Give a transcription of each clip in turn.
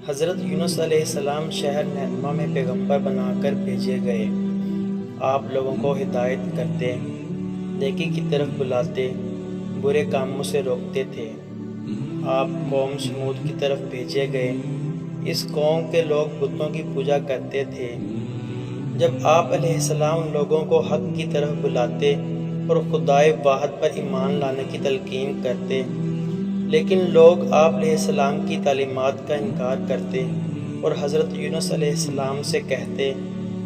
حضرت یونس علیہ السلام شہر نینوا میں پیغمبر بنا کر بھیجے گئے۔ آپ لوگوں کو ہدایت کرتے، نیکی کی طرف بلاتے، برے کاموں سے روکتے تھے۔ آپ قوم سمود کی طرف بھیجے گئے۔ اس قوم کے لوگ بتوں کی پوجا کرتے تھے۔ جب آپ علیہ السلام لوگوں کو حق کی طرف بلاتے اور خدائے واحد پر ایمان لانے کی تلقین کرتے، لیکن لوگ آپ علیہ السلام کی تعلیمات کا انکار کرتے اور حضرت یونس علیہ السلام سے کہتے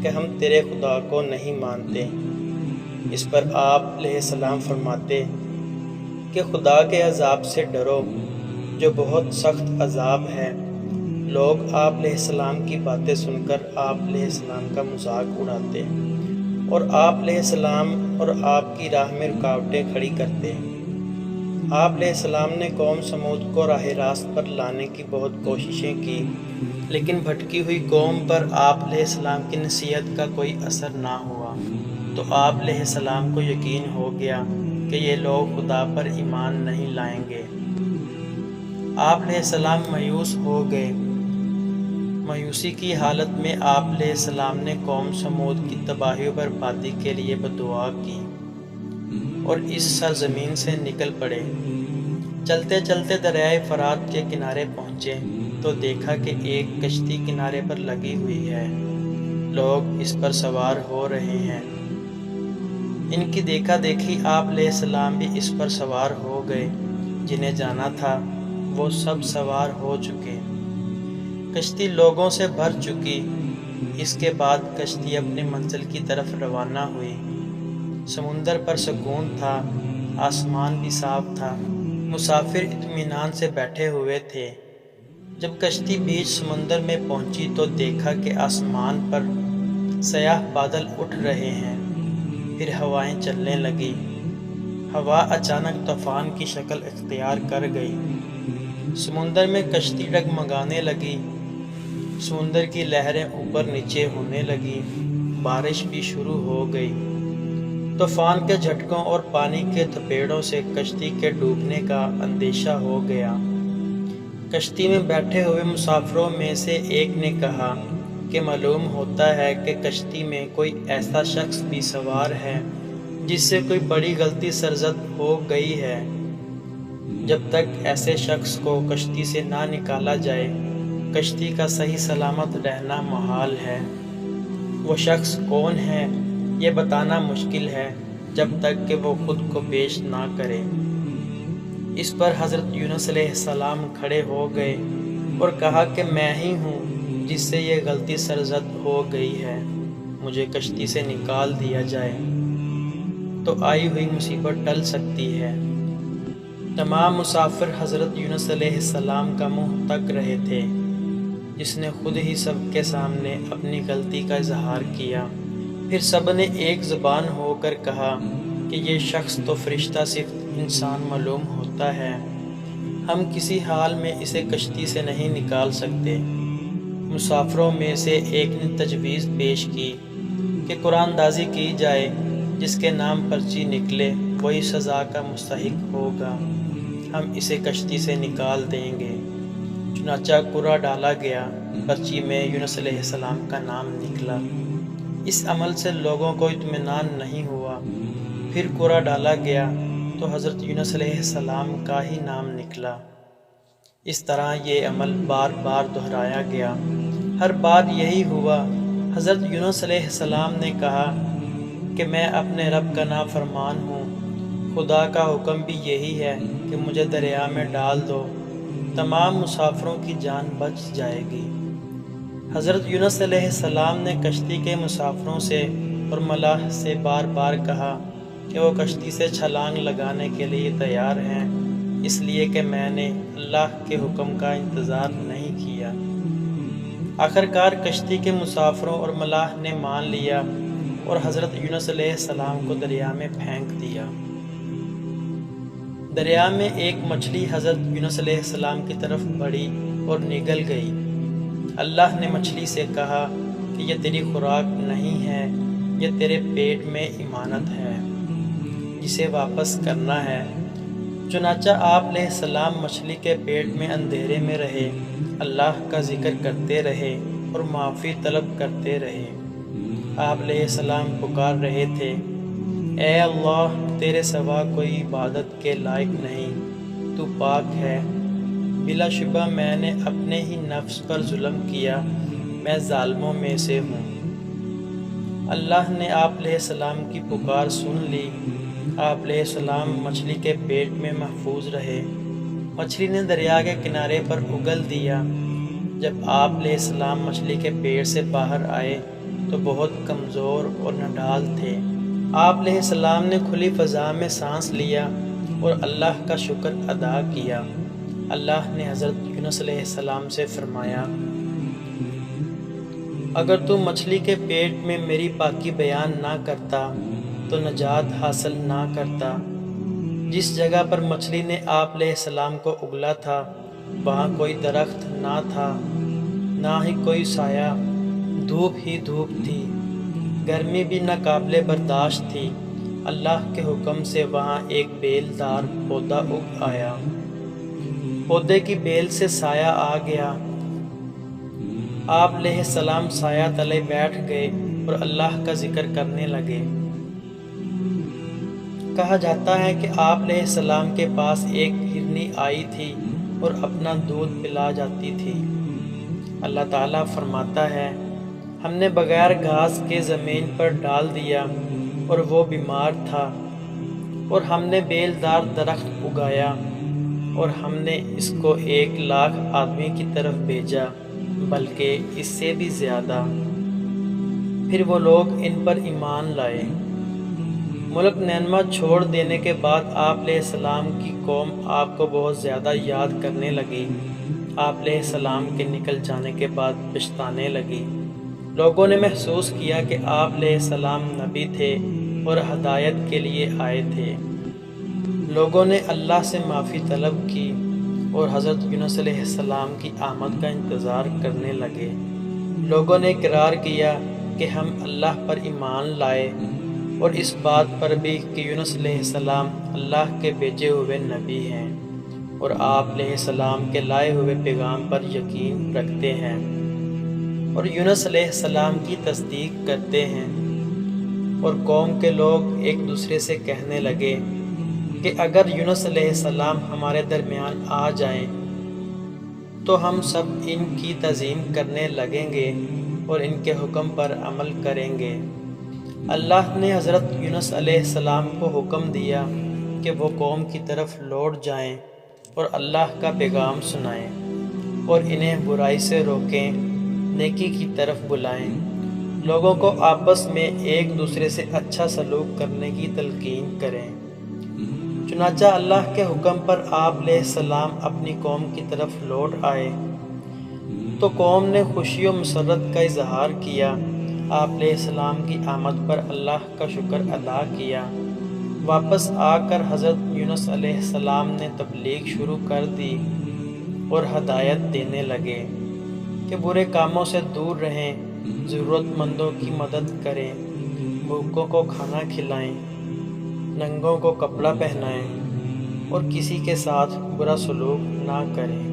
کہ ہم تیرے خدا کو نہیں مانتے۔ اس پر آپ علیہ السلام فرماتے کہ خدا کے عذاب سے ڈرو جو بہت سخت عذاب ہے۔ لوگ آپ علیہ السلام کی باتیں سن کر آپ علیہ السلام کا مذاق اڑاتے اور آپ علیہ السلام اور آپ کی راہ میں رکاوٹیں کھڑی کرتے۔ آپ علیہ السلام نے قوم سمود کو راہ راست پر لانے کی بہت کوششیں کی، لیکن بھٹکی ہوئی قوم پر آپ علیہ السلام کی نصیحت کا کوئی اثر نہ ہوا، تو آپ علیہ السلام کو یقین ہو گیا کہ یہ لوگ خدا پر ایمان نہیں لائیں گے۔ آپ علیہ السلام مایوس ہو گئے۔ مایوسی کی حالت میں آپ علیہ السلام نے قوم سمود کی تباہی و بربادی کے لیے بدعا کی اور اس سرزمین سے نکل پڑے۔ چلتے چلتے دریائے فرات کے کنارے پہنچے تو دیکھا کہ ایک کشتی کنارے پر لگی ہوئی ہے، لوگ اس پر سوار ہو رہے ہیں۔ ان کی دیکھا دیکھی آپ علیہ السلام بھی اس پر سوار ہو گئے۔ جنہیں جانا تھا وہ سب سوار ہو چکے۔ کشتی لوگوں سے بھر چکی۔ اس کے بعد کشتی اپنی منزل کی طرف روانہ ہوئی۔ سمندر پر سکون تھا، آسمان بھی صاف تھا، مسافر اطمینان سے بیٹھے ہوئے تھے۔ جب کشتی بیچ سمندر میں پہنچی تو دیکھا کہ آسمان پر سیاہ بادل اٹھ رہے ہیں، پھر ہوائیں چلنے لگی۔ ہوا اچانک طوفان کی شکل اختیار کر گئی۔ سمندر میں کشتی ڈگمگانے لگی، سمندر کی لہریں اوپر نیچے ہونے لگی، بارش بھی شروع ہو گئی۔ طوفان کے جھٹکوں اور پانی کے تھپیڑوں سے کشتی کے ڈوبنے کا اندیشہ ہو گیا۔ کشتی میں بیٹھے ہوئے مسافروں میں سے ایک نے کہا کہ معلوم ہوتا ہے کہ کشتی میں کوئی ایسا شخص بھی سوار ہے جس سے کوئی بڑی غلطی سرزد ہو گئی ہے۔ جب تک ایسے شخص کو کشتی سے نہ نکالا جائے، کشتی کا صحیح سلامت رہنا محال ہے۔ وہ شخص کون ہے یہ بتانا مشکل ہے جب تک کہ وہ خود کو پیش نہ کرے۔ اس پر حضرت یونس علیہ السلام کھڑے ہو گئے اور کہا کہ میں ہی ہوں جس سے یہ غلطی سرزد ہو گئی ہے، مجھے کشتی سے نکال دیا جائے تو آئی ہوئی مصیبت ٹل سکتی ہے۔ تمام مسافر حضرت یونس علیہ السلام کا منہ تک رہے تھے، جس نے خود ہی سب کے سامنے اپنی غلطی کا اظہار کیا۔ پھر سب نے ایک زبان ہو کر کہا کہ یہ شخص تو فرشتہ صفت انسان معلوم ہوتا ہے، ہم کسی حال میں اسے کشتی سے نہیں نکال سکتے۔ مسافروں میں سے ایک نے تجویز پیش کی کہ قرآن دازی کی جائے، جس کے نام پرچی نکلے وہی سزا کا مستحق ہوگا، ہم اسے کشتی سے نکال دیں گے۔ چنانچہ قرعہ ڈالا گیا، پرچی میں یونس علیہ السلام کا نام نکلا۔ اس عمل سے لوگوں کو اطمینان نہیں ہوا۔ پھر قرعہ ڈالا گیا تو حضرت یونس علیہ السلام کا ہی نام نکلا۔ اس طرح یہ عمل بار بار دہرایا گیا۔ ہر بار یہی ہوا۔ حضرت یونس علیہ السلام نے کہا کہ میں اپنے رب کا نافرمان ہوں، خدا کا حکم بھی یہی ہے کہ مجھے دریا میں ڈال دو، تمام مسافروں کی جان بچ جائے گی۔ حضرت یونس علیہ السلام نے کشتی کے مسافروں سے اور ملاح سے بار بار کہا کہ وہ کشتی سے چھلانگ لگانے کے لیے تیار ہیں، اس لیے کہ میں نے اللہ کے حکم کا انتظار نہیں کیا۔ آخرکار کشتی کے مسافروں اور ملاح نے مان لیا اور حضرت یونس علیہ السلام کو دریا میں پھینک دیا۔ دریا میں ایک مچھلی حضرت یونس علیہ السلام کی طرف بڑھی اور نگل گئی۔ اللہ نے مچھلی سے کہا کہ یہ تیری خوراک نہیں ہے، یہ تیرے پیٹ میں امانت ہے، جسے واپس کرنا ہے۔ چنانچہ آپ علیہ السلام مچھلی کے پیٹ میں اندھیرے میں رہے، اللہ کا ذکر کرتے رہے اور معافی طلب کرتے رہے۔ آپ علیہ السلام پکار رہے تھے، اے اللہ، تیرے سوا کوئی عبادت کے لائق نہیں، تو پاک ہے، بلا شبہ میں نے اپنے ہی نفس پر ظلم کیا، میں ظالموں میں سے ہوں۔ اللہ نے آپ علیہ السلام کی پکار سن لی۔ آپ علیہ السلام مچھلی کے پیٹ میں محفوظ رہے۔ مچھلی نے دریا کے کنارے پر اگل دیا۔ جب آپ علیہ السلام مچھلی کے پیٹ سے باہر آئے تو بہت کمزور اور نڈھال تھے۔ آپ علیہ السلام نے کھلی فضا میں سانس لیا اور اللہ کا شکر ادا کیا۔ اللہ نے حضرت یونس علیہ السلام سے فرمایا، اگر تو مچھلی کے پیٹ میں میری پاکی بیان نہ کرتا تو نجات حاصل نہ کرتا۔ جس جگہ پر مچھلی نے آپ علیہ السلام کو اگلا تھا وہاں کوئی درخت نہ تھا، نہ ہی کوئی سایہ، دھوپ ہی دھوپ تھی، گرمی بھی ناقابل برداشت تھی۔ اللہ کے حکم سے وہاں ایک بیل دار پودا اگ آیا۔ پودے کی بیل سے سایہ آ گیا۔ آپ علیہ السلام سایہ تلے بیٹھ گئے اور اللہ کا ذکر کرنے لگے۔ کہا جاتا ہے کہ آپ علیہ السلام کے پاس ایک ہرنی آئی تھی اور اپنا دودھ پلا جاتی تھی۔ اللہ تعالیٰ فرماتا ہے، ہم نے بغیر گھاس کے زمین پر ڈال دیا اور وہ بیمار تھا، اور ہم نے بیل دار درخت اگایا اور ہم نے اس کو 1,00,000 آدمی کی طرف بھیجا، بلکہ اس سے بھی زیادہ۔ پھر وہ لوگ ان پر ایمان لائے۔ ملک نینوا چھوڑ دینے کے بعد آپ علیہ السلام کی قوم آپ کو بہت زیادہ یاد کرنے لگی۔ آپ علیہ السلام کے نکل جانے کے بعد پچھتانے لگی۔ لوگوں نے محسوس کیا کہ آپ علیہ السلام نبی تھے اور ہدایت کے لیے آئے تھے۔ لوگوں نے اللہ سے معافی طلب کی اور حضرت یونس علیہ السلام کی آمد کا انتظار کرنے لگے۔ لوگوں نے اقرار کیا کہ ہم اللہ پر ایمان لائے اور اس بات پر بھی کہ یونس علیہ السلام اللہ کے بھیجے ہوئے نبی ہیں اور آپ علیہ السلام کے لائے ہوئے پیغام پر یقین رکھتے ہیں اور یونس علیہ السلام کی تصدیق کرتے ہیں۔ اور قوم کے لوگ ایک دوسرے سے کہنے لگے کہ اگر یونس علیہ السلام ہمارے درمیان آ جائیں تو ہم سب ان کی تعظیم کرنے لگیں گے اور ان کے حکم پر عمل کریں گے۔ اللہ نے حضرت یونس علیہ السلام کو حکم دیا کہ وہ قوم کی طرف لوٹ جائیں اور اللہ کا پیغام سنائیں اور انہیں برائی سے روکیں، نیکی کی طرف بلائیں، لوگوں کو آپس میں ایک دوسرے سے اچھا سلوک کرنے کی تلقین کریں۔ چنانچہ اللہ کے حکم پر آپ علیہ السلام اپنی قوم کی طرف لوٹ آئے تو قوم نے خوشی و مسرت کا اظہار کیا۔ آپ علیہ السلام کی آمد پر اللہ کا شکر ادا کیا۔ واپس آ کر حضرت یونس علیہ السلام نے تبلیغ شروع کر دی اور ہدایت دینے لگے کہ برے کاموں سے دور رہیں، ضرورت مندوں کی مدد کریں، بھوکوں کو کھانا کھلائیں، ننگوں کو کپڑا پہنائیں اور کسی کے ساتھ برا سلوک نہ کریں۔